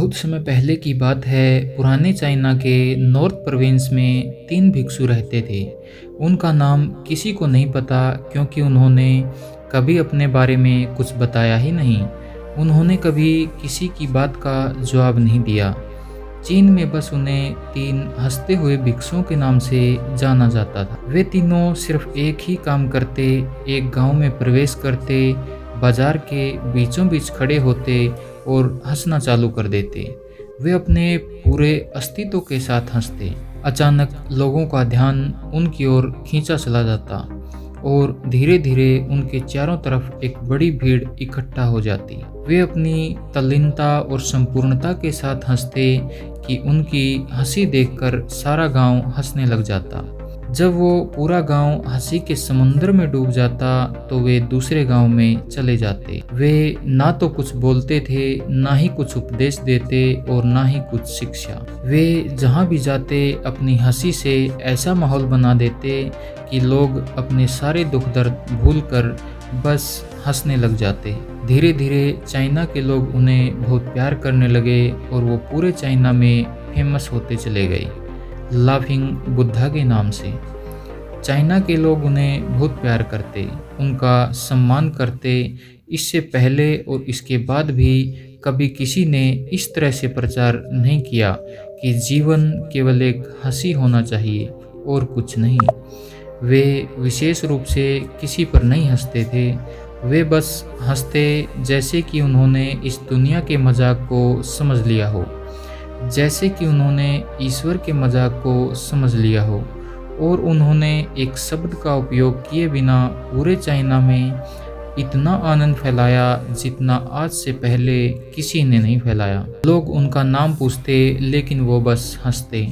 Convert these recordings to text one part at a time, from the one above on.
बहुत समय पहले की बात है। पुराने चाइना के नॉर्थ प्रोविंस में 3 भिक्षु रहते थे। उनका नाम किसी को नहीं पता क्योंकि उन्होंने कभी अपने बारे में कुछ बताया ही नहीं। उन्होंने कभी किसी की बात का जवाब नहीं दिया। चीन में बस उन्हें 3 हंसते हुए भिक्षुओं के नाम से जाना जाता था। वे तीनों सिर्फ एक ही काम करते, एक गांव में प्रवेश करते, बाजार के बीचों बीच खड़े होते और हंसना चालू कर देते। वे अपने पूरे अस्तित्व के साथ हंसते। अचानक लोगों का ध्यान उनकी ओर खींचा चला जाता और धीरे धीरे उनके चारों तरफ एक बड़ी भीड़ इकट्ठा हो जाती। वे अपनी तल्लीनता और संपूर्णता के साथ हंसते कि उनकी हंसी देखकर सारा गांव हंसने लग जाता। जब वो पूरा गांव हंसी के समुद्र में डूब जाता तो वे दूसरे गांव में चले जाते। वे ना तो कुछ बोलते थे, ना ही कुछ उपदेश देते और ना ही कुछ शिक्षा। वे जहां भी जाते अपनी हंसी से ऐसा माहौल बना देते कि लोग अपने सारे दुख दर्द भूलकर बस हंसने लग जाते। धीरे धीरे चाइना के लोग उन्हें बहुत प्यार करने लगे और वो पूरे चाइना में फेमस होते चले गए, लाफिंग बुद्धा के नाम से। चाइना के लोग उन्हें बहुत प्यार करते, उनका सम्मान करते। इससे पहले और इसके बाद भी कभी किसी ने इस तरह से प्रचार नहीं किया कि जीवन केवल एक हंसी होना चाहिए और कुछ नहीं। वे विशेष रूप से किसी पर नहीं हंसते थे। वे बस हंसते जैसे कि उन्होंने इस दुनिया के मजाक को समझ लिया हो, जैसे कि उन्होंने ईश्वर के मजाक को समझ लिया हो। और उन्होंने एक शब्द का उपयोग किए बिना पूरे चाइना में इतना आनंद फैलाया जितना आज से पहले किसी ने नहीं फैलाया। लोग उनका नाम पूछते लेकिन वो बस हंसते।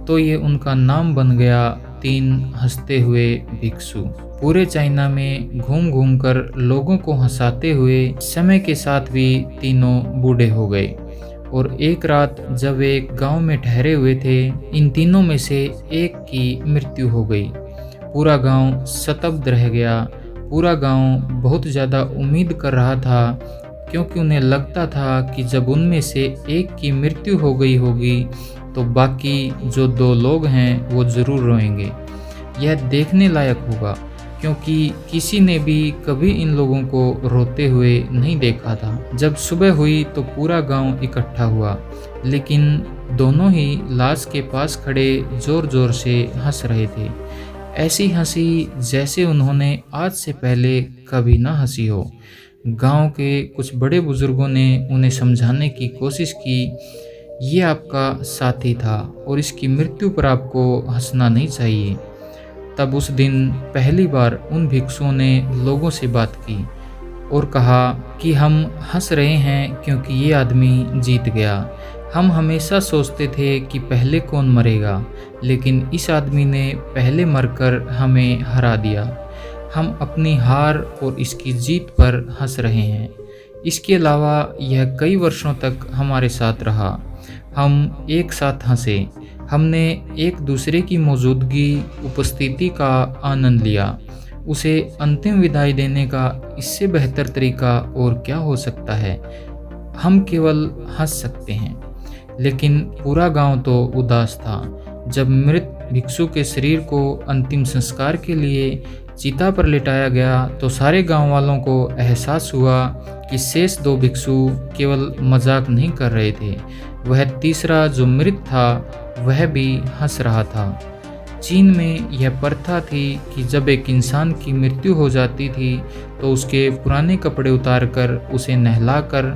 तो ये उनका नाम बन गया 3 हंसते हुए भिक्षु। पूरे चाइना में घूम घूम कर लोगों को हंसाते हुए समय के साथ भी तीनों बूढ़े हो गए। और एक रात जब वे एक गांव में ठहरे हुए थे, इन तीनों में से एक की मृत्यु हो गई। पूरा गांव स्तब्ध रह गया। पूरा गांव बहुत ज़्यादा उम्मीद कर रहा था क्योंकि उन्हें लगता था कि जब उनमें से एक की मृत्यु हो गई होगी तो बाकी जो 2 लोग हैं वो ज़रूर रोएंगे। यह देखने लायक होगा क्योंकि किसी ने भी कभी इन लोगों को रोते हुए नहीं देखा था। जब सुबह हुई तो पूरा गांव इकट्ठा हुआ, लेकिन दोनों ही लाश के पास खड़े जोर जोर से हंस रहे थे। ऐसी हंसी जैसे उन्होंने आज से पहले कभी ना हंसी हो। गांव के कुछ बड़े बुजुर्गों ने उन्हें समझाने की कोशिश की, ये आपका साथी था और इसकी मृत्यु पर आपको हंसना नहीं चाहिए। तब उस दिन पहली बार उन भिक्षुओं ने लोगों से बात की और कहा कि हम हंस रहे हैं क्योंकि ये आदमी जीत गया। हम हमेशा सोचते थे कि पहले कौन मरेगा, लेकिन इस आदमी ने पहले मरकर हमें हरा दिया। हम अपनी हार और इसकी जीत पर हंस रहे हैं। इसके अलावा यह कई वर्षों तक हमारे साथ रहा। हम एक साथ हंसे, हमने एक दूसरे की मौजूदगी, उपस्थिति का आनंद लिया। उसे अंतिम विदाई देने का इससे बेहतर तरीका और क्या हो सकता है। हम केवल हंस सकते हैं। लेकिन पूरा गांव तो उदास था। जब मृत भिक्षु के शरीर को अंतिम संस्कार के लिए चिता पर लिटाया गया तो सारे गांव वालों को एहसास हुआ कि शेष 2 भिक्षु केवल मजाक नहीं कर रहे थे। वह तीसरा जो मृत था वह भी हंस रहा था। चीन में यह प्रथा थी कि जब एक इंसान की मृत्यु हो जाती थी तो उसके पुराने कपड़े उतारकर उसे नहलाकर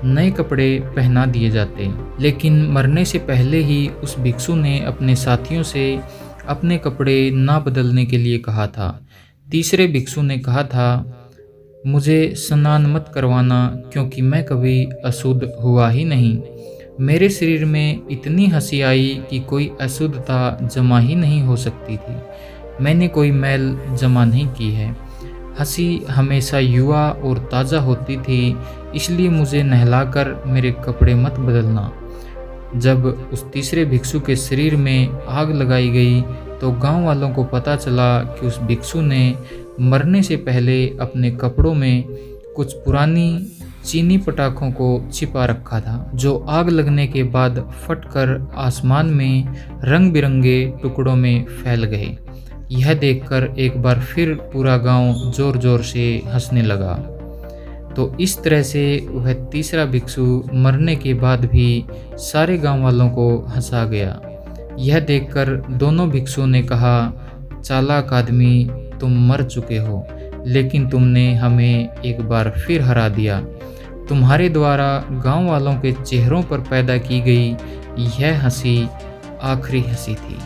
नए कपड़े पहना दिए जाते। लेकिन मरने से पहले ही उस भिक्षु ने अपने साथियों से अपने कपड़े ना बदलने के लिए कहा था। तीसरे भिक्षु ने कहा था, मुझे स्नान मत करवाना क्योंकि मैं कभी अशुद्ध हुआ ही नहीं। मेरे शरीर में इतनी हंसी आई कि कोई अशुद्धता जमा ही नहीं हो सकती थी। मैंने कोई मैल जमा नहीं की है। हंसी हमेशा युवा और ताज़ा होती थी, इसलिए मुझे नहलाकर मेरे कपड़े मत बदलना। जब उस तीसरे भिक्षु के शरीर में आग लगाई गई तो गांव वालों को पता चला कि उस भिक्षु ने मरने से पहले अपने कपड़ों में कुछ पुरानी चीनी पटाखों को छिपा रखा था, जो आग लगने के बाद फटकर आसमान में रंग बिरंगे टुकड़ों में फैल गए। यह देखकर एक बार फिर पूरा गांव जोर जोर से हंसने लगा। तो इस तरह से वह तीसरा भिक्षु मरने के बाद भी सारे गांव वालों को हंसा गया। यह देखकर दोनों भिक्षुओं ने कहा, चालाक आदमी, तुम मर चुके हो, लेकिन तुमने हमें एक बार फिर हरा दिया। तुम्हारे द्वारा गांव वालों के चेहरों पर पैदा की गई यह हंसी आखिरी हंसी थी।